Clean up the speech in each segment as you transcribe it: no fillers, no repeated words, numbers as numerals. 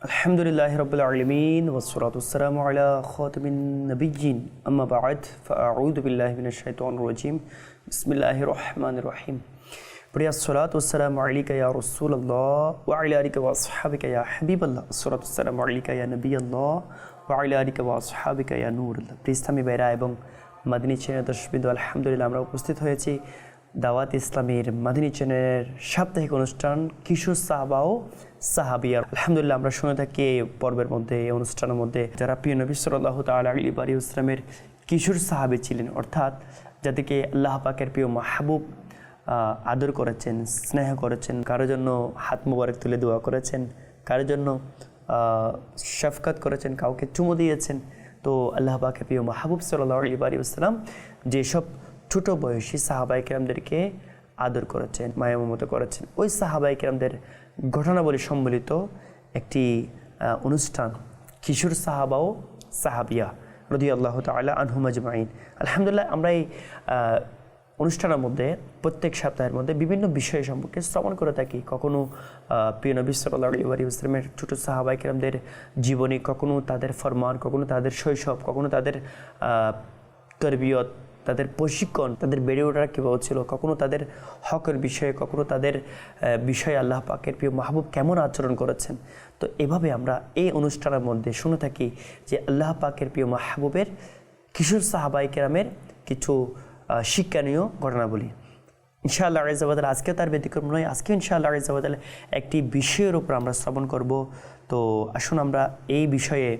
আলহামদুলিল্লাহি রাব্বিল আলামিন ওয়াসসালাতু ওয়াসসালামু আলা খাতামিন নাবিয়্যিন আম্মা বা'দ ফাআউযু বিল্লাহি মিনাশ শাইতানির রাজীম বিসমিল্লাহির রহমানির রহিম। প্রিয় সালাতু ওয়াসসালামু আলাইকা ইয়া রাসূলুল্লাহ ওয়া আলা আলিকা ওয়া আসহাবিকা ইয়া হাবিবাল্লাহ। সালাতু ওয়াসসালামু আলাইকা ইয়া নবিয়াল্লাহ ওয়া আলা আলিকা ওয়া আসহাবিকা ইয়া নূরুল্লাহ। প্রিয় ইসলামী ভাইরা এবং মাদিনী চ্যানেলের দর্শকবৃন্দ, আলহামদুলিল্লাহ আমরা উপস্থিত হয়েছি দাওয়াত ইসলামের মাদিনী চ্যানেলের সাপ্তাহিক অনুষ্ঠান কিশোর সাহাবা ও সাহাবিয়া। আলহামদুলিল্লাহ আমরা শুনে থাকি এই পর্বের মধ্যে, এই অনুষ্ঠানের মধ্যে যারা প্রিয় নবী সাল্লাল্লাহু তাআলা আলাইহি ওয়াসাল্লামের কিশোর সাহাবী ছিলেন, অর্থাৎ যাদেরকে আল্লাহ পাকের প্রিয় মাহবুব আদর করেছেন, স্নেহ করেছেন, কারোর জন্য হাত মোবারক তুলে দোয়া করেছেন, কারোর জন্য শফকাত করেছেন, কাউকে চুমু দিয়েছেন। তো আল্লাহ পাকের প্রিয় মাহবুব সাল্লাল্লাহু আলাইহি ওয়াসাল্লাম যেসব ছোট বয়সী সাহাবায়ে কেরামদেরকে আদর করেছেন, মায়া মমতা করেছেন, ওই সাহাবায়ে কেরামদের ঘটনাবলী সম্বলিত একটি অনুষ্ঠান কিশোর সাহাবা ও সাহাবিয়া রাদিয়াল্লাহু তাআলা আনহুম আজমাইন। আলহামদুলিল্লাহ আমরা এই অনুষ্ঠানের মধ্যে প্রত্যেক সপ্তাহের মধ্যে বিভিন্ন বিষয় সম্পর্কে শ্রবণ করে থাকি। কখনো প্রিয় নবী সাল্লাল্লাহু আলাইহি ওয়াসাল্লামের ছোট সাহাবায়ে কেরামদের জীবনী, কখনো তাদের ফরমান, কখনো তাদের শৈশব, কখনো তাদের তরবিয়ত, তাদের প্রশিক্ষণ, তাদের বেড়ে ওঠার কীভাবে ছিল, কখনো তাদের হকের বিষয়ে, কখনো তাদের বিষয়ে আল্লাহ পাকের প্রিয় মাহবুব কেমন আচরণ করেছেন। তো এভাবে আমরা এই অনুষ্ঠানের মধ্যে শুনে থাকি যে আল্লাহ পাকের প্রিয় মাহবুবের কিশোর সাহাবায়ে কেরামের কিছু শিক্ষণীয় ঘটনাবলী। ইনশাআল্লাহ আযজা ওয়া জাল্লা আজকেও তার ব্যতিক্রম নয়। আজকে ইনশাআল্লাহ আযজা ওয়া জাল্লা একটি বিষয়ের উপর আমরা শ্রবণ করব। তো আসুন আমরা এই বিষয়ে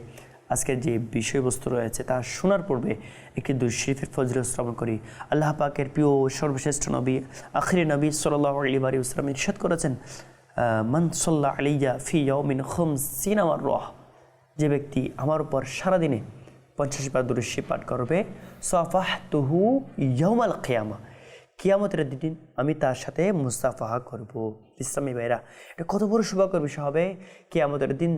আজকের যে বিষয়বস্তু রয়েছে তা শোনার পূর্বে একটি দুরূদ শরীফের ফজিলত শ্রবণ করি। আল্লাহ পাকের প্রিয় সর্বশ্রেষ্ঠ নবী আখিরি নবী সাল্লাল্লাহু আলাইহি ওয়াসাল্লাম ইরশাদ করেছেন, মান সাল্লা আলাইয়া ফি ইয়াউমিন খামসিনা মাররাহ, যে ব্যক্তি আমার উপর সারাদিনে 50 বার দুরূদ শরীফ পাঠ করবে, সাফাহতুহু ইয়াউমাল কিয়ামা, কিয়ামতের দিন আমি তার সাথে মুসাফাহা করব। ইসলামী ভাইরা, এটা কত বড় সৌভাগ্যের বিষয় হবে। কিয়ামতের দিন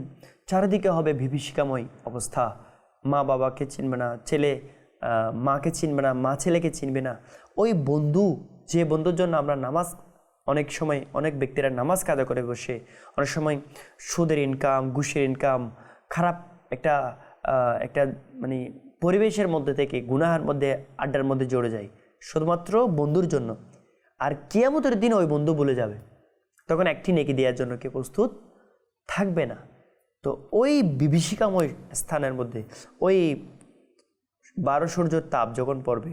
চারিদিকে হবে বিভীষিকাময় অবস্থা। মা বাবাকে চিনবে না, ছেলে মাকে চিনবে না, মা ছেলেকে চিনবে না। ওই বন্ধু, যে বন্ধুর জন্য আমরা নামাজ, অনেক সময় অনেক ব্যক্তিরা নামাজ কাজা করে বসে, অনেক সময় সুদের ইনকাম, ঘুষের ইনকাম, খারাপ একটা মানে পরিবেশের মধ্যে থেকে গুনাহের মধ্যে, আড্ডার মধ্যে জড়ে যায় শুধুমাত্র বন্ধুর জন্য। আর কিয়ামতের দিন ওই বন্ধু ভুলে যাবে, তখন একটি নেকি দেওয়ার জন্য কে প্রস্তুত থাকবে না। তো ওই বিভীষিকাময় স্থানের মধ্যে ওই 12 সূর্যের তাপ যখন পড়বে,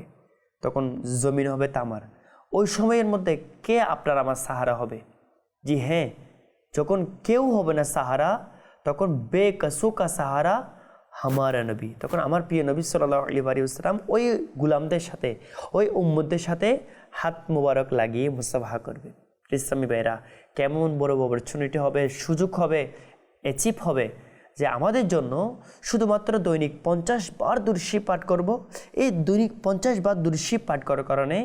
তখন জমিন হবে তামার। ওই সময়ের মধ্যে কে আপনার আমার সাহারা হবে? জি হ্যাঁ, যখন কেউ হবে না সাহারা, তখন বেকসু কা সাহারা হামারা নবী, তখন আমার প্রিয় নবী সাল্লাল্লাহু আলাইহি ওয়াসাল্লাম ওই গুলামদের সাথে, ওই উম্মতদের সাথে হাত মোবারক লাগিয়ে মুসাফাহা করবে। ইসলামী ভাইরা, কেমন বড় অপরচুনিটি হবে, সুযোগ হবে, অ্যাচিভ হবে যে আমাদের জন্য শুধুমাত্র দৈনিক 50 বার দুরূদ শরীফ পাঠ করব। এই দৈনিক 50 বার দুরূদ শরীফ পাঠ করার কারণে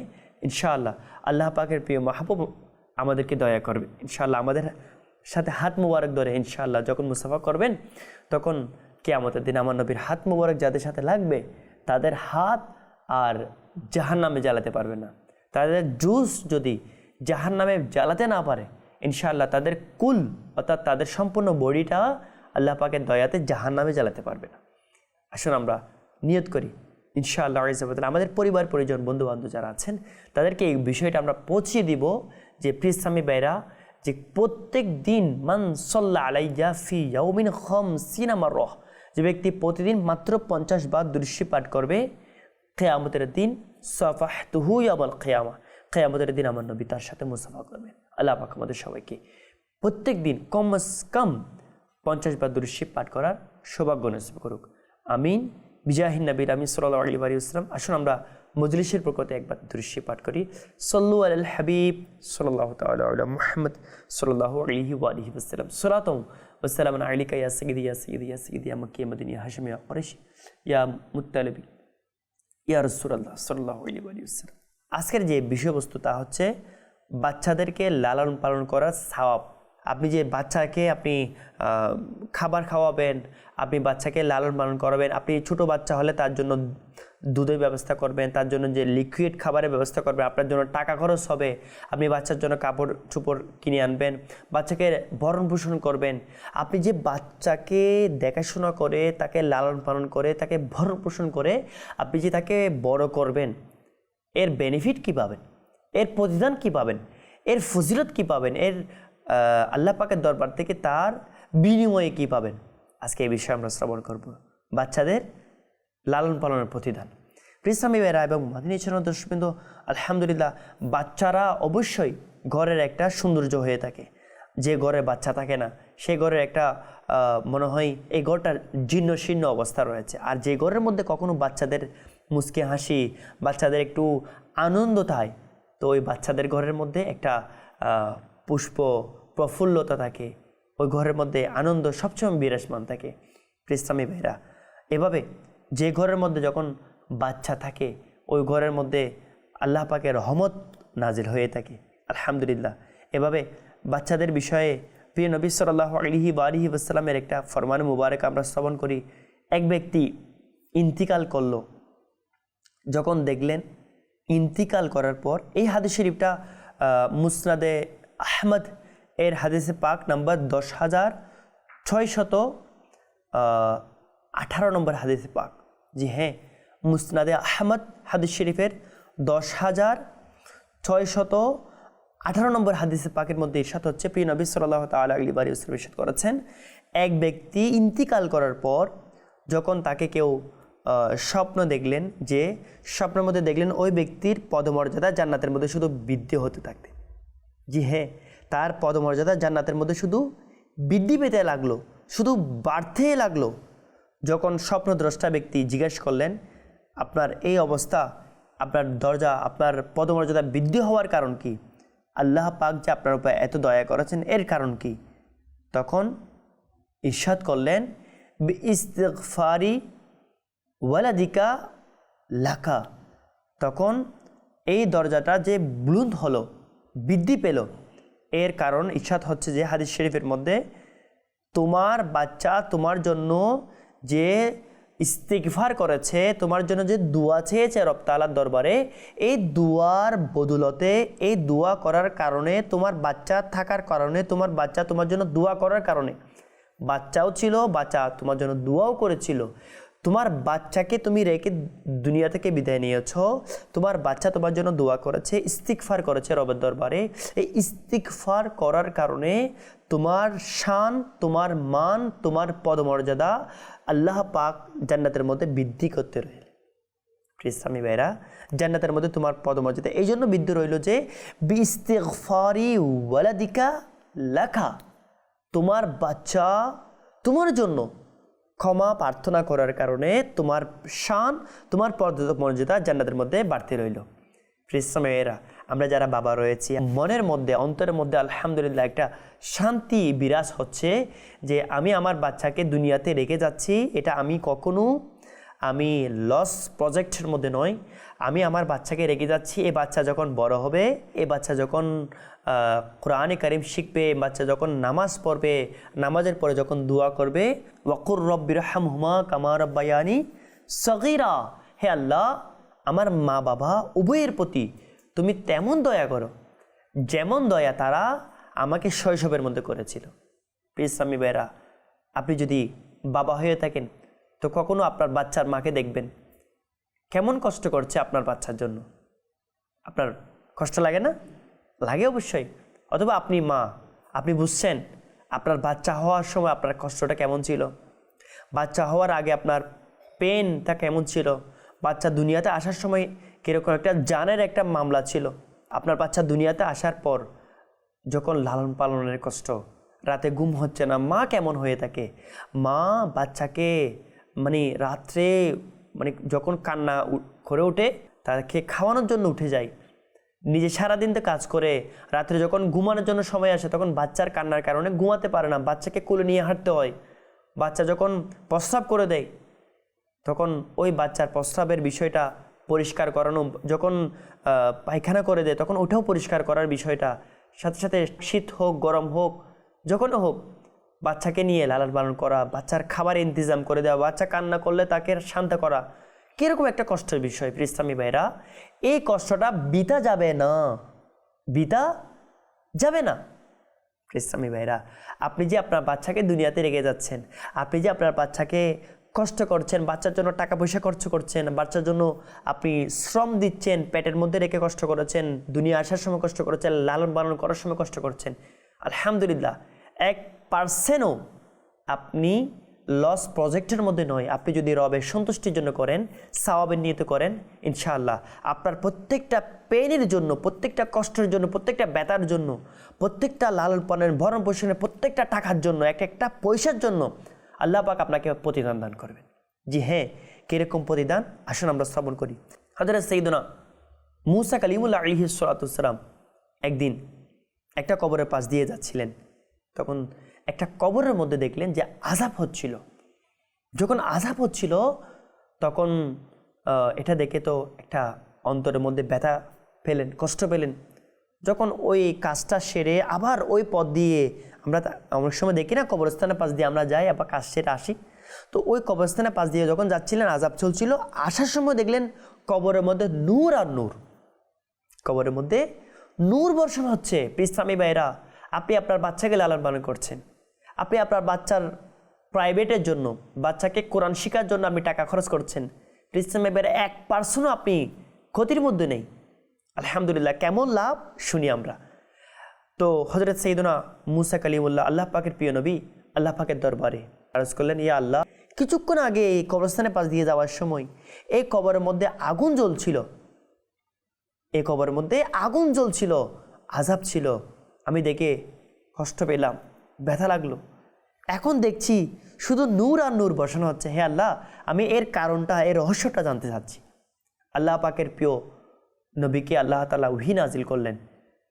ইনশাআল্লাহ আল্লাহ পাকের প্রিয় মাহবুব আমাদেরকে দয়া করবে। ইনশাআল্লাহ আমাদের সাথে হাত মোবারক ধরে ইনশাআল্লাহ যখন মুসাফা করবেন, তখন কিয়ামতের দিন আমার নবীর হাত মোবারক যাদের সাথে লাগবে, তাদের হাত আর জাহান্নামে জ্বালাতে পারবে না। তাদের জুস যদি জাহান্নামে জ্বালাতে না পারে, ইনশাআল্লাহ তাদের কুল অর্থাৎ তাদের সম্পূর্ণ বডিটা আল্লাহ পাকের দয়াতে জাহান্নামে জ্বালাতে পারবে না। আসুন আমরা নিয়ত করি ইনশাআল্লাহ আমাদের পরিবার পরিজন বন্ধু বান্ধব যারা আছেন তাদেরকে এই বিষয়টা আমরা পৌঁছিয়ে দিব যে প্রিয় ইসলামী ভাইরা, যে প্রত্যেক দিন মান সাল্লা আলাইয়া ফি ইয়াউমিন খামসিনা মাররাহ, যে ব্যক্তি প্রতিদিন মাত্র 50 বার দুরূদ শরীফ পাঠ করবে, কিয়ামতের দিন সাফাহতুহু ইয়াউমাল কিয়ামা, কিয়ামতের দিন আমার নবী তার সাথে মুসাফা করবেন। আল্লাহ পাক আমাদের সবাইকে প্রত্যেক দিন কমস কম 50 বার দুরূদ শরীফ পাঠ করার সৌভাগ্য নসিব করুক। আমিন। বিজাহিন নবীর আমিন সাল্লাল্লাহু আলাইহি ওয়াসাল্লাম। আসুন আমরা মজলিসের পক্ষ একবার দুরূদ শরীফ পাঠ করি। সাল্লু আলাল হাবিব সাল্লাল্লাহু তাআলা আলা মুহাম্মদ সাল্লাল্লাহু আলাইহি ওয়া আলিহি ওয়াসাল্লাম। সালাতু ওয়া সালামুন আলাইকা ইয়া সাইয়্যিদি ইয়া সাইয়্যিদি ইয়া সাইয়্যিদি ইয়া মাক্কি ইয়া মাদিনী ইয়া হাশিমি ইয়া কুরাইশি ইয়া মুত্তালিবি ইয়া রাসূলুল্লাহ সাল্লাল্লাহু আলাইহি ওয়াসাল্লাম। আজকের যে বিষয়বস্তু তা হচ্ছে বাচ্চাদেরকে লালন পালন করার সওয়াব। আপনি যে বাচ্চাকে আপনি খাবার খাওয়াবেন, আপনি বাচ্চাকে লালন পালন করাবেন, আপনি ছোট বাচ্চা হলে তার জন্য দুধের ব্যবস্থা করবেন, তার জন্য যে লিকুইড খাবারের ব্যবস্থা করবেন, আপনার জন্য টাকা খরচ হবে, আপনি বাচ্চার জন্য কাপড় চোপড় কিনে আনবেন, বাচ্চাকে ভরণ পোষণ করবেন। আপনি যে বাচ্চাকে দেখাশোনা করে, তাকে লালন পালন করে, তাকে ভরণ পোষণ করে আপনি যে তাকে বড় করবেন, এর বেনিফিট কী পাবেন, এর প্রতিদান কী পাবেন, এর ফজিলত কী পাবেন, এর আল্লাহ পাকের দরবার থেকে তার বিনিময়ে কী পাবেন, আজকে এই বিষয়ে আমরা শ্রবণ করব। বাচ্চাদের লালন পালনের প্রতিদান। ইসলামী ভাইরা এবং মাদিনী চ্যানেল দর্শকবৃন্দ, আলহামদুলিল্লাহ, বাচ্চারা অবশ্যই ঘরের একটা সৌন্দর্য হয়ে থাকে। যে ঘরে বাচ্চা থাকে না সেই ঘরের একটা মনে হয় এই ঘরটার জীর্ণ শীর্ণ অবস্থা রয়েছে। আর যে ঘরের মধ্যে কখনো বাচ্চাদের মুচকি হাসি, বাচ্চাদের একটু আনন্দ থাকে, তো ওই বাচ্চাদের ঘরের মধ্যে একটা পুষ্প প্রফুল্লতা থাকে, ওই ঘরের মধ্যে আনন্দ সবসময় বিরাজমান থাকে। ইসলামী ভাইরা, এভাবে যে ঘরের মধ্যে যখন বাচ্চা থাকে ওই ঘরের মধ্যে আল্লাহ পাকের রহমত নাজিল হয়ে থাকে। আলহামদুলিল্লাহ, এভাবে বাচ্চাদের বিষয়ে প্রিয় নবী সাল্লাল্লাহু আলাইহি ওয়াসাল্লামের একটা ফরমান মুবারক আমরা শ্রবণ করি। এক ব্যক্তি ইন্তিকাল করল, যখন দেখলেন ইন্তিকাল করার পর, এই হাদিস শরীফটা মুসনাদে আহমদ এর হাদিসে পাক নাম্বার 10,618 নম্বর হাদিসে পাক। জি হ্যাঁ, মুসনাদে আহমদ হাদিস শরীফের 10,618 নম্বর হাদিসে পাকের মধ্যে ইরশাদ হচ্ছে, প্রিয় নবী সাল্লাল্লাহু তাআলা আলাইহি ওয়াসাল্লাম ইরশাদ করেছেন, এক ব্যক্তি ইন্তিকাল করার পর যখন তাকে কেউ স্বপ্ন দেখলেন, যে স্বপ্নের মধ্যে দেখলেন ওই ব্যক্তির পদমর্যাদা জান্নাতের মধ্যে শুধু বৃদ্ধি হতে থাকতে। জি হ্যাঁ, তার পদমর্যাদা জান্নাতের মধ্যে শুধু বৃদ্ধি পেতে লাগলো, শুধু বাড়তে লাগলো। যখন স্বপ্নদ্রষ্টা ব্যক্তি জিজ্ঞেস করলেন, আপনার এই অবস্থা, আপনার দরজা, আপনার পদমর্যাদা বৃদ্ধি হওয়ার কারণ কি? আল্লাহ পাক যে আপনার উপর এত দয়া করেছেন, এর কারণ কি? তখন ইরশাদ করলেন, বিইস্তিগফারি ওয়ালাদিকা লাকা। তখন এই দরজাটা যে বুলন্দ হলো, বৃদ্ধি পেল, এর কারণ ইরশাদ হচ্ছে যে হাদিস শরীফের মধ্যে, তোমার বাচ্চা তোমার জন্য যে ইস্তিগফার করেছে, তোমার জন্য যে দোয়া চেয়েছে রব তাআলার দরবারে, এই দোয়ার বদৌলতে, এই দোয়া করার কারণে, তোমার বাচ্চা থাকার কারণে, তোমার বাচ্চা তোমার জন্য দোয়া করার কারণে, বাচ্চাও ছিল, বাচ্চা তোমার জন্য দোয়াও করেছিল, তোমার বাচ্চাকে তুমি রেখে দুনিয়া থেকে বিদায় নিয়েছ, তোমার বাচ্চা তোমার জন্য দোয়া করেছে, ইস্তিগফার করেছে রবের দরবারে, এই ইস্তিগফার করার কারণে তোমার শান, তোমার মান, তোমার পদমর্যাদা আল্লাহ পাক জান্নাতের মধ্যে বৃদ্ধি করতে রইল। ইসলামী ভাইরা, জান্নাতের মধ্যে তোমার পদমর্যাদা এই জন্য বৃদ্ধি রইল যে বিইস্তিগফারি ওয়ালাদিকা লাকা, তোমার বাচ্চা তোমার জন্য ক্ষমা প্রার্থনা করার কারণে তোমার শান, তোমার পদমর্যাদা জান্নাতের মধ্যে বাড়তে রইল। ইসলামী ভাইরা, আমরা যারা বাবা রয়েছি, মনের মধ্যে, অন্তরের মধ্যে আলহামদুলিল্লাহ একটা শান্তি বিরাজ হচ্ছে যে আমি আমার বাচ্চাকে দুনিয়াতে রেখে যাচ্ছি, এটা আমি কখনো লস প্রজেক্টের মধ্যে নয়, আমি আমার বাচ্চাকে রেখে যাচ্ছি। এই বাচ্চা যখন বড় হবে, এই বাচ্চা যখন কোরআনে কারিম শিখবে, বাচ্চা যখন নামাজ পড়বে, নামাজের পরে যখন দোয়া করবে, ওয়াকুর রব্বিরহামহুমা কামা রাব্বায়ানি সগীরা, হে আল্লাহ, আমার মা বাবা উভয়ের প্রতি তুমি তেমন দয়া করো যেমন দয়া তারা আমাকে শৈশবের মধ্যে করেছিল। ইসলামী ভাইরা, আপনি যদি বাবা হয়ে থাকেন তো কখনো আপনার বাচ্চার মাকে দেখবেন কেমন কষ্ট করছে আপনার বাচ্চার জন্য। আপনার কষ্ট লাগে না? লাগে অবশ্যই। অথবা আপনি মা, আপনি বুঝছেন আপনার বাচ্চা হওয়ার সময় আপনার কষ্টটা কেমন ছিল, বাচ্চা হওয়ার আগে আপনার পেনটা কেমন ছিল, বাচ্চা দুনিয়াতে আসার সময় কীরকম একটা জানের একটা মামলা ছিল, আপনার বাচ্চা দুনিয়াতে আসার পর যখন লালন পালনের কষ্ট, রাতে ঘুম হচ্ছে না, মা কেমন হয়ে থাকে। মা বাচ্চাকে রাত্রে যখন কান্না করে ওঠে, তাকে খাওয়ানোর জন্য উঠে যায়, নিজে সারাদিন তো কাজ করে, রাত্রে যখন ঘুমানোর জন্য সময় আসে তখন বাচ্চার কান্নার কারণে ঘুমাতে পারে না, বাচ্চাকে কোলে নিয়ে হাঁটতে হয়। বাচ্চা যখন প্রস্রাব করে দেয় তখন ওই বাচ্চার প্রস্রাবের বিষয়টা পরিষ্কার করানো, যখন পায়খানা করে দেয় তখন ওটাও পরিষ্কার করার বিষয়টা, সাথে সাথে শীত হোক গরম হোক যখনও হোক বাচ্চাকে নিয়ে লালন পালন করা, বাচ্চার খাবার ইন্তজাম করে দেওয়া, বাচ্চা কান্না করলে তাকে শান্ত করা, কীরকম একটা কষ্টের বিষয় প্রিয় ইসলামী ভাইরা, এই কষ্টটা বিতা যাবে না, বিতা যাবে না। প্রিয় ইসলামী ভাইরা, আপনি যে আপনার বাচ্চাকে দুনিয়াতে রেখে যাচ্ছেন, আপনি যে আপনার বাচ্চাকে কষ্ট করছেন, বাচ্চার জন্য টাকা পয়সা খরচ করছেন, বাচ্চার জন্য আপনি শ্রম দিচ্ছেন, পেটের মধ্যে রেখে কষ্ট করেছেন, দুনিয়া আসার সময় কষ্ট করেছেন, লালন পালন করার সময় কষ্ট করছেন, আলহামদুলিল্লাহ 1%ও আপনি লস প্রজেক্টের মধ্যে নয়। আপনি যদি রবের সন্তুষ্টির জন্য করেন, সওয়াবের নিয়ত করেন, ইনশাআল্লাহ আপনার প্রত্যেকটা পেনের জন্য, প্রত্যেকটা কষ্টের জন্য, প্রত্যেকটা ব্যথার জন্য, প্রত্যেকটা লালন পালনের ভরণ পোষণের প্রত্যেকটা টাকার জন্য, একটা পয়সার জন্য আল্লাহ পাক আপনাকে প্রতিদান দান করবেন। জি হ্যাঁ, কীরকম প্রতিদান আসুন আমরা শ্রবণ করি। হযরত সাইয়্যিদুনা মূসা কালিমুল্লাহ আলাইহিস সালাতু ওয়াস সালাম একদিন একটা কবরের পাশ দিয়ে যাচ্ছিলেন, তখন একটা কবরের মধ্যে দেখলেন যে আযাব হচ্ছিল। যখন আযাব হচ্ছিল তখন এটা দেখে তো একটা অন্তরের মধ্যে ব্যথা পেলেন, কষ্ট পেলেন। যখন ওই কাজটা সেরে আবার ওই পথ দিয়ে আমরা অনেক সময় দেখি না, কবরস্থানের পাশ দিয়ে আমরা যাই, আবার কাজ সেরে আসি, তো ওই কবরস্থানের পাশ দিয়ে যখন যাচ্ছিলেন আযাব চলছিল, আসার সময় দেখলেন কবরের মধ্যে নূর আর নূর, কবরের মধ্যে নূর বর্ষণ হচ্ছে। ইসলামী ভাইরা, আপনি আপনার বাচ্চাকে লালন পালন করছেন, আপনি আপনার বাচ্চার প্রাইভেটের জন্য, বাচ্চাকে কোরআন শেখার জন্য আপনি টাকা খরচ করছেন, ইসলামী ভাইরা 1%ও আপনি ক্ষতির মধ্যে নেই। আলহামদুলিল্লাহ, কেমন লাভ শুনি আমরা। তো হযরত সাইয়্যিদুনা মূসা কালিমুল্লাহ আল্লাহ পাকের প্রিয় নবী আল্লাহ পাকের দরবারে আরজ করলেন, ইয়া আল্লাহ, কিছুক্ষণ আগে এই কবরস্থানের পাশ দিয়ে যাওয়ার সময় এই কবরের মধ্যে আগুন জ্বলছিল, এই কবরের মধ্যে আগুন জ্বলছিল, আযাব ছিল, আমি দেখে কষ্ট পেলাম, ব্যথা লাগলো। এখন দেখছি শুধু নূর আর নূর বসানো হচ্ছে। হে আল্লাহ, আমি এর কারণটা, এর রহস্যটা জানতে চাচ্ছি। আল্লাহ পাকের প্রিয় নবীকে আল্লাহ তাআলা ওহী নাজিল করলেন,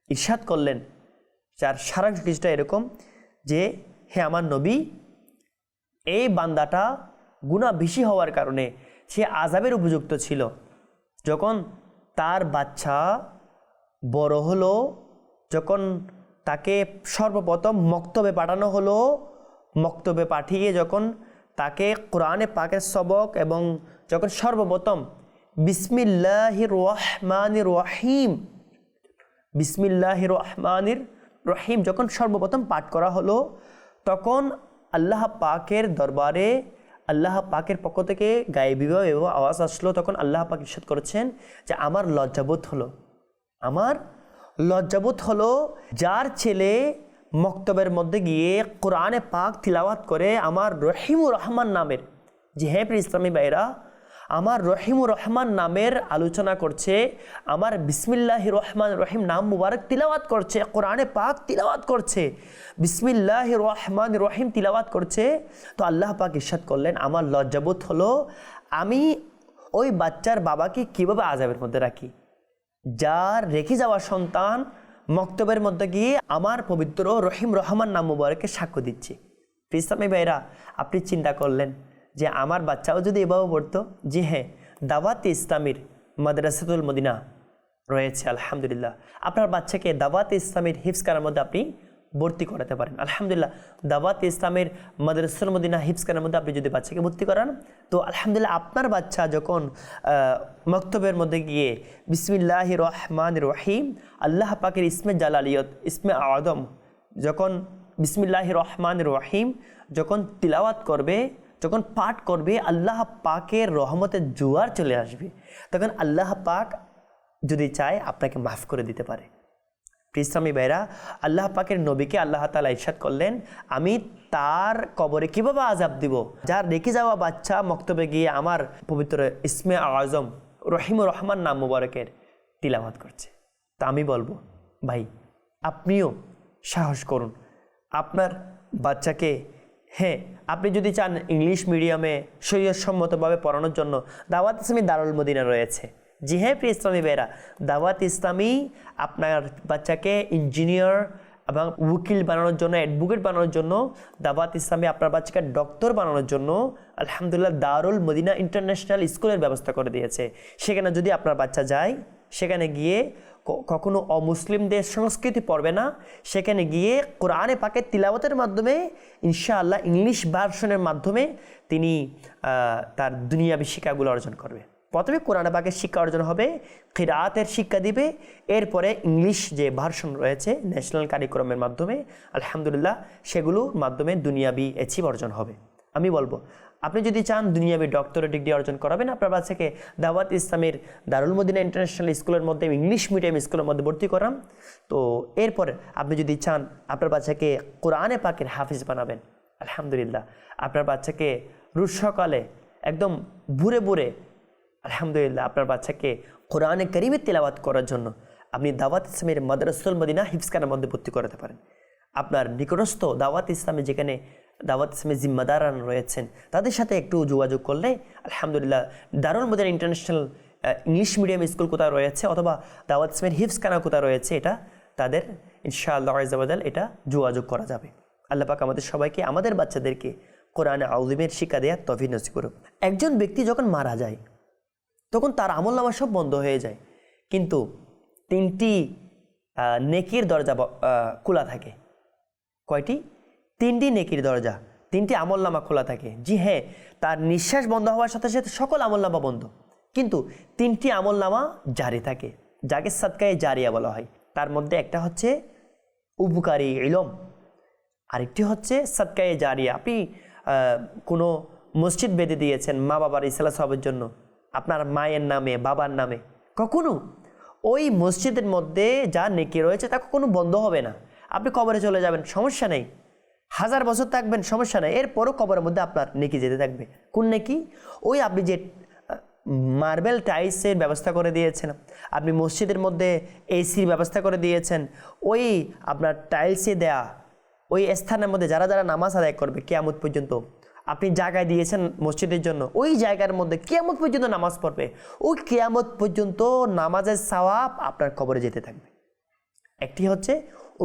ইরশাদ করলেন, যার সারাংশ কিছুটা এরকম যে, হে আমার নবী, এই বান্দাটা গুনাহ বেশি হওয়ার কারণে সে আযাবের উপযুক্ত ছিল। যখন তার বাচ্চা বড় হলো, যখন তাকে সর্বপ্রথম মক্তবে পাঠানো হলো, মক্তবে পাঠিয়ে যখন তাকে কোরআনে পাকের সবক এবং যখন সর্বপ্রথম বিসমিল্লাহির রহমানির রহিম, বিসমিল্লাহির রহমানির রহিম যখন সর্বপ্রথম পাঠ করা হলো, তখন আল্লাহ পাকের দরবারে আল্লাহ পাকের পক্ষ থেকে গায়েবীভাবে আওয়াজ আসলো। তখন আল্লাহ পাক ইরশাদ করেছেন যে, আমার লজ্জাবোধ হলো, আমার লজ্জাবোধ হলো, যার ছেলে মক্তবের মধ্যে গিয়ে কোরআনে পাক তিলাওয়াত করে আমার রহিমুর রহমান নামের, যে হ্যাঁ প্রিয় ইসলামী ভাইরা, আমার রহিমুর রহমান নামের আলোচনা করছে, আমার বিসমিল্লাহির রহমান রহিম নাম মুবারক তিলাওয়াত করছে, কোরআনে পাক তিলাওয়াত করছে, বিসমিল্লাহির রহমান রহিম তিলাওয়াত করছে, তো আল্লাহ পাক ইরশাদ করলেন, আমার লজ্জাবোধ হলো, আমি ওই বাচ্চার বাবাকে কিভাবে আযাবের মধ্যে রাখি, যার রেখে যাওয়া সন্তান মক্তবের মধ্যে গিয়ে আমার পবিত্র রহিম রহমান নাম মুবারকে সাক্ষ্য দিচ্ছে। ইসলামী ভাইরা, আপনি চিন্তা করলেন যে আমার বাচ্চাও যদি এভাবে পড়তো। জি হ্যাঁ, দাওয়াতে ইসলামীর মাদ্রাসাতুল মদিনা রয়েছে, আলহামদুলিল্লাহ। আপনার বাচ্চাকে দাওয়াতে ইসলামীর হিফজখানার মধ্যে আপনি ভর্তি করাতে পারেন, আলহামদুলিল্লাহ। দাওয়াতে ইসলামের মাদ্রাসাতুল মদিনা হিফজখানার মধ্যে আপনি যদি বাচ্চাকে ভর্তি করান, তো আলহামদুলিল্লাহ আপনার বাচ্চা যখন মক্তবের মধ্যে গিয়ে বিসমিল্লাহির রহমানির রহিম, আল্লাহ পাকের ইসমে জালালিয়ত, ইসমে আযম, যখন বিসমিল্লাহির রহমানির রহিম যখন তিলাওয়াত করবে, যখন পাঠ করবে, আল্লাহ পাকের রহমতের জোয়ার চলে আসবে। তখন আল্লাহ পাক যদি চায় আপনাকে মাফ করে দিতে পারে। ইসলামী ভাইরা, আল্লাহ পাকের নবীকে আল্লাহ তাআলা ইরশাদ করলেন, আমি তার কবরে কিভাবে আযাব দিব, যার রেখে যাওয়া বাচ্চা মক্তবে গিয়ে আমার পবিত্র ইসমে আযম রহিমুর রহমান নাম মুবারকের তিলাওয়াত করছে। তা আমি বলবো, ভাই আপনিও সাহস করুন আপনার বাচ্চাকে। হ্যাঁ, আপনি যদি চান ইংলিশ মিডিয়ামে শরীয়তসম্মতভাবে পড়ানোর জন্য, দাওয়াত ইসলামী দারুল মদিনা রয়েছে। জি হ্যাঁ প্রিয় ইসলামী ভাইরা, দাওয়াত ইসলামী আপনার বাচ্চাকে ইঞ্জিনিয়ার এবং উকিল বানানোর জন্য, অ্যাডভোকেট বানানোর জন্য, দাওয়াত ইসলামী আপনার বাচ্চাকে ডক্টর বানানোর জন্য আলহামদুলিল্লাহ দারুল মদিনা ইন্টারন্যাশনাল স্কুলের ব্যবস্থা করে দিয়েছে। সেখানে যদি আপনার বাচ্চা যায়, সেখানে গিয়ে কখনো অমুসলিমদের সংস্কৃতি পড়বে না, সেখানে গিয়ে কোরআনে পাকের তিলাওয়াতের মাধ্যমে ইনশাআল্লাহ ইংলিশ ভার্সনের মাধ্যমে তিনি তার দুনিয়াবী শিক্ষাগুলো অর্জন করবে। প্রথমে কোরআন পাকের শিক্ষা অর্জন হবে, কিরাআতের শিক্ষা দিবে, এরপরে ইংলিশ যে ভার্সন রয়েছে ন্যাশনাল কারিকুলামের মাধ্যমে আলহামদুলিল্লাহ সেগুলোর মাধ্যমে দুনিয়াবি অ্যাচিভ অর্জন হবে। আমি বলবো আপনি যদি চান দুনিয়াবি ডক্টরেট ডিগ্রি অর্জন করাবেন আপনার বাচ্চাকে দাওয়াত ইসলামের দারুল মদিনা ইন্টারন্যাশনাল স্কুলের মধ্যে ইংলিশ মিডিয়াম স্কুলের মধ্যে ভর্তি করাম। তো এরপরে আপনি যদি চান আপনার বাচ্চাকে কোরআনে পাকের হাফিজ বানাবেন, আলহামদুলিল্লাহ আপনার বাচ্চাকে রোজ সকালে একদম ভোরে ভোরে আলহামদুলিল্লাহ আপনার বাচ্চাকে কোরআনে কারিমের তিলাওয়াত করার জন্য আপনি দাওয়াত ইসলামের মাদ্রাসাতুল মদিনা হিফজখানার মধ্যে ভর্তি করাতে পারেন। আপনার নিকটস্থ দাওয়াত ইসলামে যেখানে দাওয়াত ইসলামের জিম্মাদারান রয়েছেন তাদের সাথে একটু যোগাযোগ করলে আলহামদুলিল্লাহ Darul Madina international English medium school কোথায় রয়েছে অথবা দাওয়াত ইসলামের হিফজখানা কোথায় রয়েছে এটা তাদের ইনশাআল্লাহ আযজাওয়াজাল এটা যোগাযোগ করা যাবে। আল্লাহ পাক আমাদের সবাইকে আমাদের বাচ্চাদেরকে কোরআনে আযীমের শিক্ষা দেওয়ার তৌফিক নসিব করুক। একজন ব্যক্তি যখন মারা যায় তখন তার আমলনামা সব বন্ধ হয়ে যায়, কিন্তু 3টি নেকির দরজা খোলা থাকে। কয়টি? 3টি নেকির দরজা, 3টি আমলনামা খোলা থাকে। জি হ্যাঁ, তার নিঃশ্বাস বন্ধ হওয়ার সাথে সাথে সকল আমলনামা বন্ধ, কিন্তু 3টি আমলনামা জারি থাকে, যাকে সাদকায়ে জারিয়া বলা হয়। তার মধ্যে একটা হচ্ছে উপকারী ইলম, আরেকটি হচ্ছে সাদকায়ে জারিয়া। আপনি কোনো মসজিদ বেঁধে দিয়েছেন মা বাবার ইসলাহ সবের জন্য, আপনার মায়ের নামে বাবার নামে, কখনো ওই মসজিদের মধ্যে যা নেকি রয়েছে তা কখনো বন্ধ হবে না। আপনি কবরে চলে যাবেন, সমস্যা নেই, 1000 বছর থাকবেন, সমস্যা নেই, এরপরও কবরের মধ্যে আপনার নেকি যেতে থাকবে। কোন নেকি? ওই আপনি যে মার্বেল টাইলসের ব্যবস্থা করে দিয়েছেন, আপনি মসজিদের মধ্যে এসির ব্যবস্থা করে দিয়েছেন, ওই আপনার টাইলসে দেয়া ওই স্থানের মধ্যে যারা যারা নামাজ আদায় করবে কিয়ামত পর্যন্ত, আপনি জায়গায় দিয়েছেন মসজিদের জন্য, ওই জায়গার মধ্যে কিয়ামত পর্যন্ত নামাজ পড়বে, ওই কিয়ামত পর্যন্ত নামাজের সওয়াব আপনার কবরে যেতে থাকবে। একটি হচ্ছে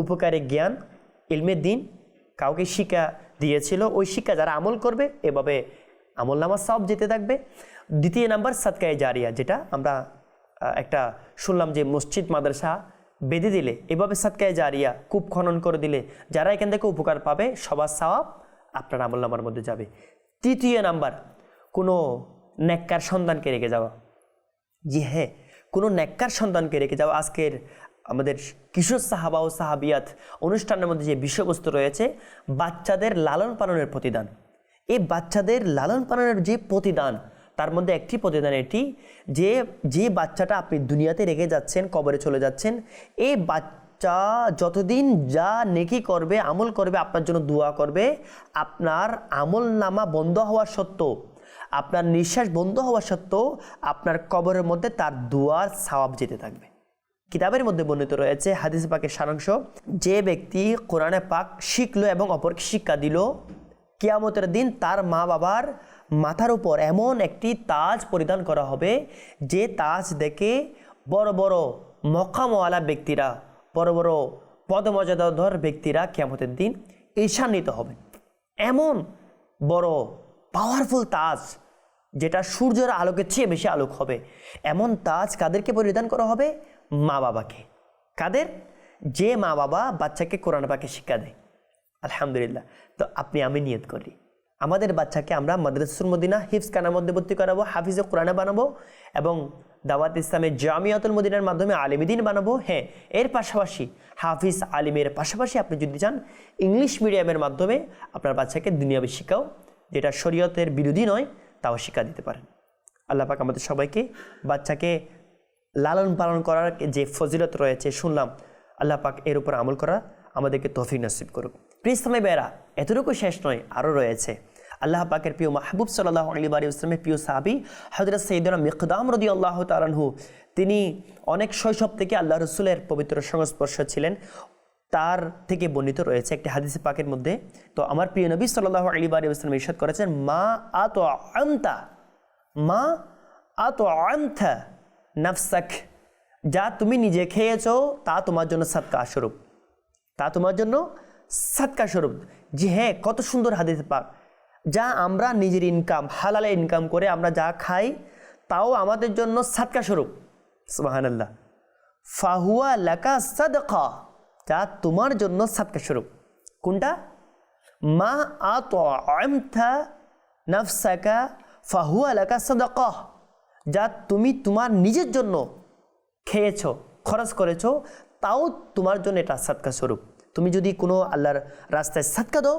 উপকারী জ্ঞান, ইলমে দ্বীন, কাউকে শিক্ষা দিয়েছিল, ওই শিক্ষা যারা আমল করবে এভাবে আমল নামাজ সওয়াব যেতে থাকবে। দ্বিতীয় নাম্বার সাদকায়ে জারিয়া, যেটা আমরা একটা শুনলাম যে মসজিদ মাদ্রাসা বেঁধে দিলে এভাবে সাদকায়ে জারিয়া কূপ খনন করে দিলে যারা এখান থেকে উপকার পাবে সবার সওয়াব আপনার আমল নামার মধ্যে যাবে। তৃতীয় নাম্বার কোনো নেককার সন্তানকে রেখে যাওয়া। জি হ্যাঁ, কোনো নেককার সন্তানকে রেখে যাওয়া। আজকের আমাদের কিশোর সাহাবা ও সাহাবিয়াত অনুষ্ঠানের মধ্যে যে বিষয়বস্তু রয়েছে বাচ্চাদের লালন পালনের প্রতিদান। এই বাচ্চাদের লালন পালনের যে প্রতিদান তার মধ্যে একটি প্রতিদান এটি যে বাচ্চাটা আপনি দুনিয়াতে রেখে যাচ্ছেন, কবরে চলে যাচ্ছেন, এই বাচ্চা যতদিন যা নেকি করবে আমল করবে আপনার জন্য দোয়া করবে, আপনার আমল নামা বন্ধ হওয়া সত্ত্বেও, আপনার নিঃশ্বাস বন্ধ হওয়া সত্ত্বেও আপনার কবরের মধ্যে তার দোয়ার সওয়াব যেতে থাকবে। কিতাবের মধ্যে বর্ণিত রয়েছে হাদিস পাকের সারাংশ, যে ব্যক্তি কোরআনে পাক শিখলো এবং অপরকে শিক্ষা দিল, কিয়ামতের দিন তার মা বাবার মাথার উপর এমন একটি তাজ পরিধান করা হবে যে তাজ দেখে বড় বড় মকামওয়ালা ব্যক্তিরা, বড় বড় পদমর্যাদাধর ব্যক্তিরা কিয়ামতের দিন ঈর্ষান্বিত হবেন। এমন বড় পাওয়ারফুল তাজ যেটা সূর্যের আলোকের চেয়ে বেশি আলোক হবে, এমন তাজ কাদেরকে পরিধান করা হবে? মা বাবাকে। কাদের? যে মা বাবা বাচ্চাকে কোরআন পাকে শিক্ষা দেয়। আলহামদুলিল্লাহ। তো আপনি আমি নিয়ত করি আমাদের বাচ্চাকে আমরা মাদ্রাসাতুল মদিনা হিফজখানার মধ্যে ভর্তি করাবো, হাফিজে কোরআনে বানাবো এবং দাওয়াত ইসলামের জামিয়াতুল মদিনার মাধ্যমে আলিমদ্বীন বানাবো। হ্যাঁ, এর পাশাপাশি হাফিজ আলিমের পাশাপাশি আপনি যদি চান ইংলিশ মিডিয়ামের মাধ্যমে আপনার বাচ্চাকে দুনিয়াবী শিক্ষাও, যেটা শরীয়তের বিরোধী নয়, তাও শিক্ষা দিতে পারেন। আল্লাহ পাক আমাদের সবাইকে বাচ্চাকে লালন পালন করার যে ফজিলত রয়েছে শুনলাম, আল্লাহ পাক এর উপর আমল করা আমাদেরকে তৌফিক নসিব করুক। প্রিয় ইসলামী ভাইরা, এতটুকু শেষ নয়, আরও রয়েছে। আল্লাহ পাকের প্রিয় মাহবুব সাল্লাল্লাহু আলাইহি ওয়াসাল্লামের প্রিয় সাহাবী হযরত সাইয়্যিদুনা মিকদাম রাদিয়াল্লাহু তাআলা আনহু, তিনি অনেক শৈশব থেকে আল্লাহ রাসূলের পবিত্র সংস্পর্শ ছিলেন। তার থেকে বর্ণিত রয়েছে একটি হাদিস পাকের মধ্যে। তো আমার প্রিয় নবী সাল্লাল্লাহু আলাইহি ওয়াসাল্লাম ইরশাদ করেছেন, মা আতআমতা নাফসাক, যা তুমি নিজে খেয়েছো তা তোমার জন্য সাদকা স্বরূপ, তা তোমার জন্য সাদকা স্বরূপ। জি হ্যাঁ, কত সুন্দর হাদিস পাক। যা আমরা নিজের ইনকাম, হালালে ইনকাম করে আমরা যা খাই তাও আমাদের জন্য সাদকা স্বরূপ। সুবহানাল্লাহ। ফাহুয়া লাকা সাদকা, যা তোমার জন্য সাদকা স্বরূপ। কোনটা? মা আতআমতা নাফসাকা ফাহুয়া লাকা সাদকা, যা তুমি তোমার নিজের জন্য খেয়েছো, খরচ করেছো, তাও তোমার জন্য এটা সাদকা স্বরূপ। তুমি যদি কোনো আল্লাহর রাস্তায় সাদকা দাও,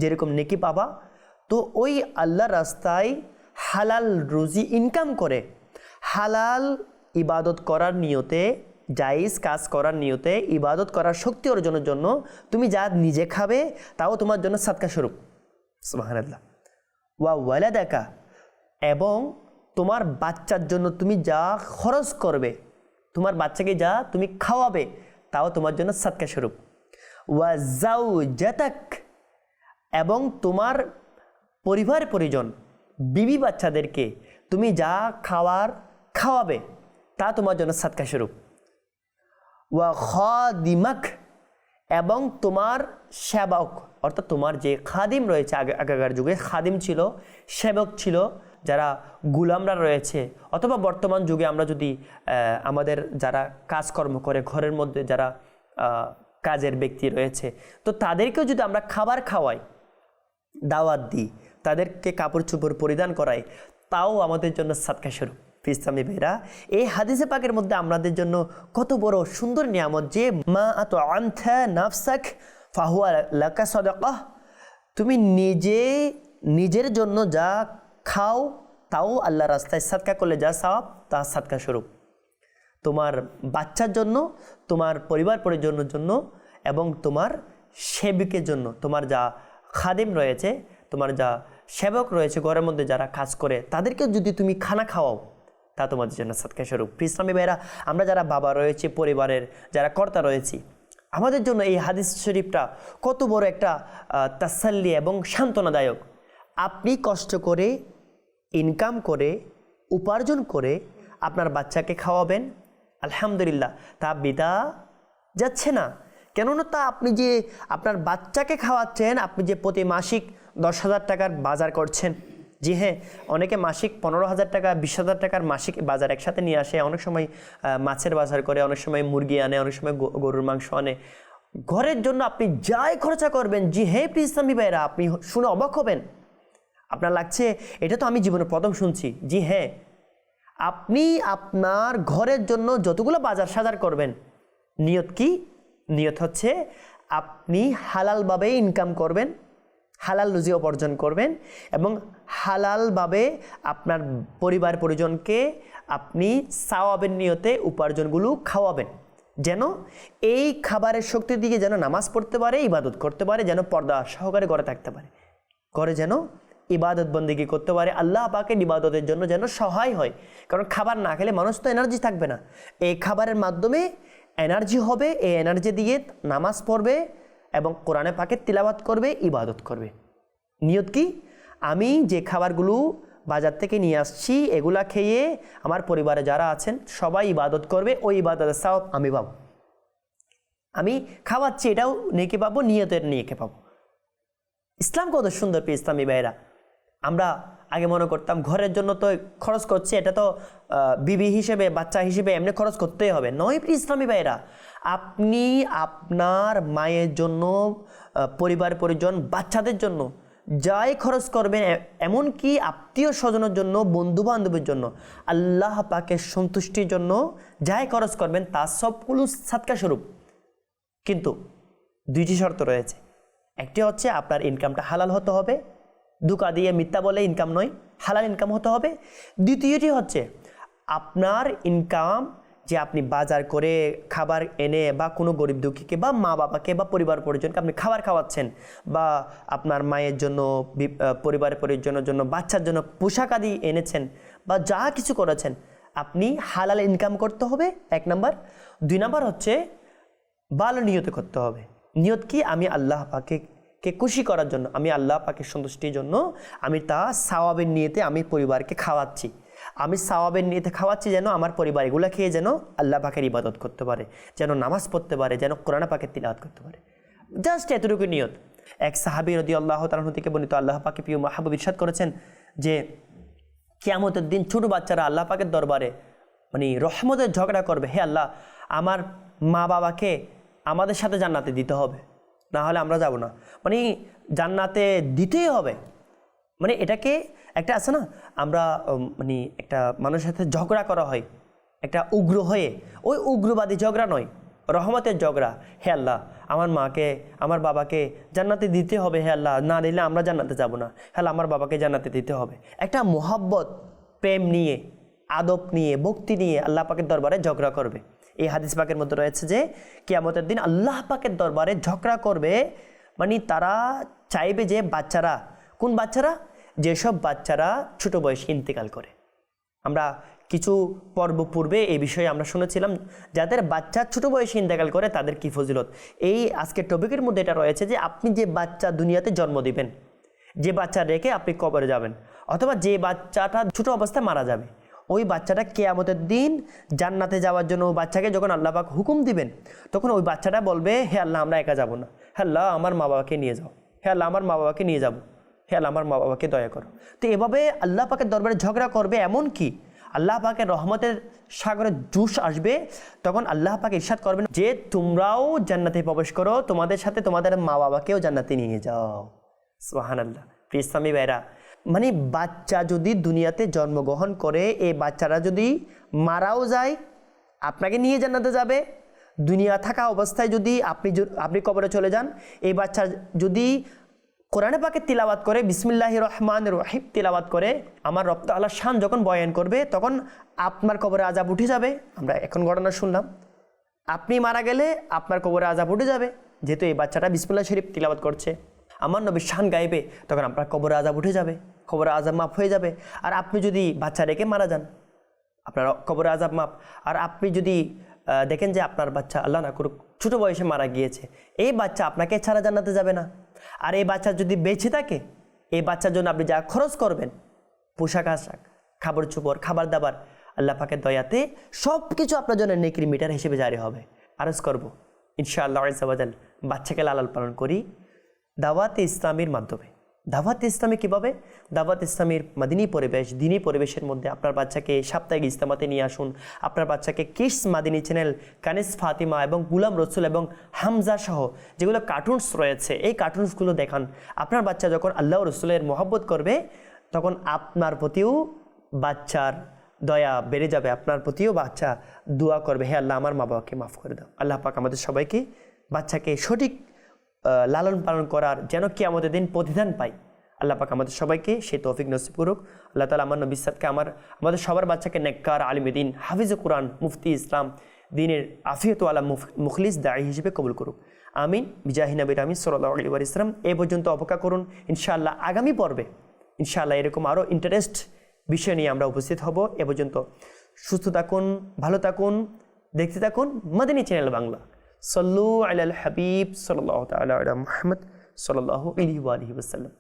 যেরকম নেকি পাবা, তো ওই আল্লাহর রাস্তায় হালাল রুজি ইনকাম করে হালাল ইবাদত করার নিয়তে, জায়েজ কাজ করার নিয়তে, ইবাদত করার শক্তি অর্জনের জন্য তুমি যা নিজে খাবে তাও তোমার জন্য সাদকা স্বরূপ। সুবহানাল্লাহ। ওয়া ওয়ালাদাকা, এবং তোমার বাচ্চার জন্য তুমি যা খরচ করবে, তোমার বাচ্চাকে যা তুমি খাওয়াবে, তাও তোমার জন্য সাদকা স্বরূপ। ওয়া জাওজাতাক, এবং তোমার পরিবার পরিজন, বিবি বাচ্চাদেরকে তুমি যা খাওয়াবে তা তোমার জন্য সাদকা স্বরূপ। ওয়া খাদিমাক, এবং তোমার সেবক, অর্থাৎ তোমার যে খাদিম রয়েছে, আগেকার যুগে খাদিম ছিল, সেবক ছিল, যারা গুলামরা রয়েছে, অথবা বর্তমান যুগে আমরা যদি আমাদের যারা কাজকর্ম করে ঘরের মধ্যে যারা কাজের ব্যক্তি রয়েছে, তো তাদেরকেও যদি আমরা খাবার খাওয়াই, দাওয়াত দিই, তাদেরকে কাপড় চোপড় পরিধান করাই, তাও আমাদের জন্য সাদকা স্বরূপ। ইসলামী ভাইরা, এই হাদিসে পাকের মধ্যে আমাদের জন্য কত বড় সুন্দর নিয়ামত যে মা আতআমতা নাফসাক ফাহুয়া লাকা সাদাকাহ, তুমি নিজের জন্য যা খাও তাও আল্লাহর রাস্তায় সাদকা করলে যা সওয়াব, তা সাদকা স্বরূপ। তোমার বাচ্চার জন্য, তোমার পরিবার পরিজনের জন্য, এবং তোমার সেবকের জন্য, তোমার যা খাদিম রয়েছে, তোমার যা সেবক রয়েছে ঘরের মধ্যে যারা কাজ করে, তাদেরকে যদি তুমি খানা খাওয়াও, তা তোমাদের জন্য সাদকা স্বরূপ। ইসলামী ভাইরা, আমরা যারা বাবা রয়েছে, পরিবারের যারা কর্তা রয়েছি, আমাদের জন্য এই হাদিস শরীফটা কত বড় একটা তাসাল্লি এবং সান্ত্বনাদায়ক। আপনি কষ্ট করে ইনকাম করে উপার্জন করে আপনার বাচ্চাকে খাওয়াবেন, আলহামদুলিল্লাহ, তা বিদা যাচ্ছে না। কেননা তা আপনি যে আপনার বাচ্চাকে খাওয়াচ্ছেন, আপনি যে প্রতি মাসিক 10,000 টাকার বাজার করছেন, জি হ্যাঁ, অনেকে মাসিক 15,000 টাকা 20,000 টাকার মাসিক বাজার একসাথে নিয়ে আসে, অনেক সময় মাছের বাজার করে, অনেক সময় মুরগি আনে, অনেক সময় গরুর মাংস আনে। ঘরের জন্য আপনি যাই খরচা করবেন, জি হ্যাঁ ইসলামী ভাইরা, আপনি শুনে অবাক হবেন। আপনার লাগছে এটা তো আমি জীবনে প্রথম শুনছি। জি হ্যাঁ, আপনি আপনার ঘরের জন্য যতগুলো বাজার সাজার করবেন, নিয়ত কি? নিয়ত হচ্ছে আপনি হালালভাবে ইনকাম করবেন, হালাল রুজি উপার্জন করবেন, এবং হালালভাবে আপনার পরিবার পরিজনকে আপনি সওয়াবের নিয়তে উপার্জনগুলো খাওয়াবেন, যেন এই খাবারের শক্তি দিকে যেন নামাজ পড়তে পারে, ইবাদত করতে পারে, যেন পর্দা সহকারে ঘরে থাকতে পারে, ঘরে যেন ইবাদত বন্দেগী করতে পারে, আল্লাহ পাকের ইবাদতের জন্য যেন সহায় হয়। কারণ খাবার না খেলে মানুষ তো এনার্জি থাকবে না। এই খাবারের মাধ্যমে এনার্জি হবে, এই এনার্জি দিয়ে নামাজ পড়বে এবং কোরআনে পাকের তিলাওয়াত করবে, ইবাদত করবে। নিয়ত কি? আমি যে খাবারগুলো বাজার থেকে নিয়ে আসছি, এগুলা খেয়ে আমার পরিবারে যারা আছেন সবাই ইবাদত করবে, ওই ইবাদতের সওয়াব আমি পাবো। আমি খাওয়াচ্ছি, এটাও নেকি পাবো, নিয়তের নিয়ে পাবো। ইসলাম কত সুন্দর ইসলামী ভাইরা। আমরা আগে মনে করতাম ঘরের জন্য তো খরচ করছে, এটা তো বিবি হিসেবে, বাচ্চা হিসেবে এমনি খরচ করতেই হবে। নয় ইসলামী ভাইরা, আপনি আপনার মায়ের জন্য, পরিবার পরিজন, বাচ্চাদের জন্য যাই খরচ করবেন, এমনকি আত্মীয় স্বজনের জন্য, বন্ধু বান্ধবের জন্য, আল্লাহ পাকের সন্তুষ্টির জন্য যাই খরচ করবেন, তা সবগুলো সাদকা স্বরূপ। কিন্তু দুইটি শর্ত রয়েছে। একটি হচ্ছে আপনার ইনকামটা হালাল হতে হবে, ধোঁকা দিয়ে মিথ্যা বলে ইনকাম নয়, হালাল ইনকাম হতে হবে। দ্বিতীয়টি হচ্ছে আপনার ইনকাম যে আপনি বাজার করে খাবার এনে, বা কোনো গরিব দুঃখীকে বা মা বাবাকে বা পরিবার পরিজনকে আপনি খাবার খাওয়াচ্ছেন, বা আপনার মায়ের জন্য, পরিবার পরিজনের জন্য, বাচ্চার জন্য পোশাক আদি এনেছেন, বা যা কিছু করেছেন, আপনি হালাল ইনকাম করতে হবে, 1 নাম্বার। 2 নাম্বার হচ্ছে ভালো নিয়তে করতে হবে। নিয়ত কি? আমি আল্লাহ পাকে খুশি করার জন্য, আমি আল্লাহ পাকের সন্তুষ্টির জন্য আমি তা সওয়াবের নিয়তে আমি পরিবারকে খাওয়াচ্ছি। আমি সওয়াবের নিয়তে খাওয়াচ্ছি যেন আমার পরিবার এগুলো খেয়ে যেন আল্লাহ পাকের ইবাদত করতে পারে, যেন নামাজ পড়তে পারে, যেন কোরআন পাকের তিলাওয়াত করতে পারে। জাস্ট এতটুকু নিয়ত। এক সাহাবী রাদিয়াল্লাহু তাআলা থেকে বর্ণিত, আল্লাহ পাকের প্রিয় মাহবুব ইরশাদ করেছেন যে কিয়ামতের দিন ছোট বাচ্চারা আল্লাহ পাকের দরবারে রহমতের ঝগড়া করবে, হে আল্লাহ, আমার মা বাবাকে আমাদের সাথে জান্নাতে দিতে হবে, না হলে আমরা যাব না। জান্নাতে দিতেই হবে। মানে এটাকে একটা আছে না, আমরা মানে একটা মানুষের সাথে ঝগড়া করা হয় একটা উগ্র হয়ে, ওই উগ্রবাদী ঝগড়া নয়, রহমতের ঝগড়া। হে আল্লাহ, আমার মাকে আমার বাবাকে জান্নাতে দিতে হবে, হে আল্লাহ, না দিলে আমরা জান্নাতে যাব না, হে আল্লাহ আমার বাবাকে জান্নাতে দিতে হবে। একটা মোহাব্বত, প্রেম নিয়ে, আদব নিয়ে, ভক্তি নিয়ে আল্লাহ পাকের দরবারে ঝগড়া করবে। এই হাদিস পাকের মধ্যে রয়েছে যে কিয়ামতের দিন আল্লাহ পাকের দরবারে ঝগড়া করবে, মানে তারা চাইবে যে বাচ্চারা, কোন বাচ্চারা? যেসব বাচ্চারা ছোট বয়সে ইন্তেকাল করে। আমরা কিছু পর্ব পূর্বে এই বিষয়ে আমরা শুনেছিলাম, যাদের বাচ্চা ছোট বয়সে ইন্তেকাল করে তাদের কি ফজিলত। এই আজকের টপিকের মধ্যে এটা রয়েছে যে আপনি যে বাচ্চা দুনিয়াতে জন্ম দিবেন, যে বাচ্চা রেখে আপনি কবরে যাবেন, অথবা যে বাচ্চাটা ছোট অবস্থায় মারা যাবে, ওই বাচ্চাটা কিয়ামতের দিন জান্নাতে যাওয়ার জন্য বাচ্চাকে যখন আল্লাহ পাক হুকুম দিবেন, তখন ওই বাচ্চাটা বলবে, হে আল্লাহ আমরা একা যাব না, হে আল্লাহ আমার মা বাবাকে নিয়ে যাও, হে আল্লাহ আমার মা বাবাকে নিয়ে যাবো, হে আল্লাহ আমার মা বাবাকে দয়া করো। তো এভাবে আল্লাহ পাকের দরবারে ঝগড়া করবে। এমন কি আল্লাহ পাকের রহমতের সাগরে জুস আসবে, তখন আল্লাহ পাক ইরশাদ করবেন যে তোমরাও জান্নাতে প্রবেশ করো, তোমাদের সাথে তোমাদের মা বাবাকেও জান্নাতে নিয়ে যাও। সুবহানাল্লাহ। প্রিয় ইসলামী ভাইরা, মানে বাচ্চা যদি দুনিয়াতে জন্মগ্রহণ করে, এই বাচ্চারা যদি মারাও যায়, আপনাকে নিয়ে জান্নাতে যাবে। দুনিয়া থাকা অবস্থায় যদি আপনি কবরে চলে যান, এই বাচ্চা যদি কোরআনে পাকে তিলাওয়াত করে, বিসমিল্লাহির রহমানির রহিম তিলাওয়াত করে, আমার রব তাআলার শান যখন বয়ান করবে, তখন আপনার কবরে আযাব উঠে যাবে। আমরা এখন ঘটনা শুনলাম, আপনি মারা গেলে আপনার কবরে আযাব উঠে যাবে, যেহেতু এই বাচ্চাটা বিসমিল্লাহ শরীফ তিলাওয়াত করছে, আমার নবীর শান গাইবে, তখন আপনার কবরে আযাব উঠে যাবে, কবরে আযাব মাফ হয়ে যাবে। আর আপনি যদি বাচ্চা রেখে মারা যান, আপনার কবরে আযাব মাফ। আর আপনি যদি দেখেন যে আপনার বাচ্চা আল্লাহ না করুক ছোটো বয়সে মারা গিয়েছে, এই বাচ্চা আপনাকে ছাড়া জান্নাতে যাবে না। আর এই বাচ্চা যদি বেঁচে থাকে, এই বাচ্চার জন্য আপনি যা খরচ করবেন, পোশাক আশাক, খাবার চোপড়, খাবার দাবার, আল্লাহ পাকের দয়াতে সব কিছু আপনার জন্য নেকির মিটার হিসেবে জারি হবে। আরজ করবো ইনশাআল্লাহ আজ্জা ওয়া জাল, বাচ্চাকে লালন পালন করি দাওয়াতে ইসলামীর মাধ্যমে। দাওয়াতে ইসলামী কীভাবে? দাওয়াত ইসলামীর মাদিনী পরিবেশ, দিনী পরিবেশের মধ্যে আপনার বাচ্চাকে সাপ্তাহিক ইজতেমাতে নিয়ে আসুন। আপনার বাচ্চাকে কিডস মাদিনী চ্যানেল, কানিস ফাতিমা এবং গুলাম রসুল এবং হামজা সহ যেগুলো কার্টুনস রয়েছে, এই কার্টুনসগুলো দেখান। আপনার বাচ্চা যখন আল্লাহ রসুলের মহব্বত করবে, তখন আপনার প্রতিও বাচ্চার দয়া বেড়ে যাবে, আপনার প্রতিও বাচ্চা দোয়া করবে, হে আল্লাহ আমার মা বাবাকে মাফ করে দাও। আল্লাহ পাক আমাদের সবাইকে বাচ্চাকে সঠিক লালন পালন করার যেন কিয়ামতের দিন প্রতিদান পাই, আল্লাহ পাক আমাদের সবাইকে সেই তৌফিক নসিব করুক। আল্লাহ তাআলা আমার নবী সাদকে আমাদের সবার বাচ্চাকে নেককার, আলিমে দ্বীন, হাফিজে কোরআন, মুফতি ইসলাম, দ্বীনের আফিয়ত ওয়ালা মুখলিস দায়ী হিসেবে কবুল করুক। আমিন। বিজাহি নবী আমিন সাল্লাল্লাহু আলাইহি ওয়া সাল্লাম। এই পর্যন্ত অপেক্ষা করুন, ইনশাআল্লাহ আগামী পর্বে ইনশাআল্লাহ এরকম আরও ইন্টারেস্ট বিষয় নিয়ে আমরা উপস্থিত হব। এ পর্যন্ত সুস্থ থাকুন, ভালো থাকুন, দেখতে থাকুন মাদিনী চ্যানেল বাংলা। সল্লু আলাল হাবিব সাল্লাল্লাহু তাআলা আলা মুহাম্মদ সাল্লাল্লাহু আলাইহি ওয়া আলিহি ওয়াসাল্লাম।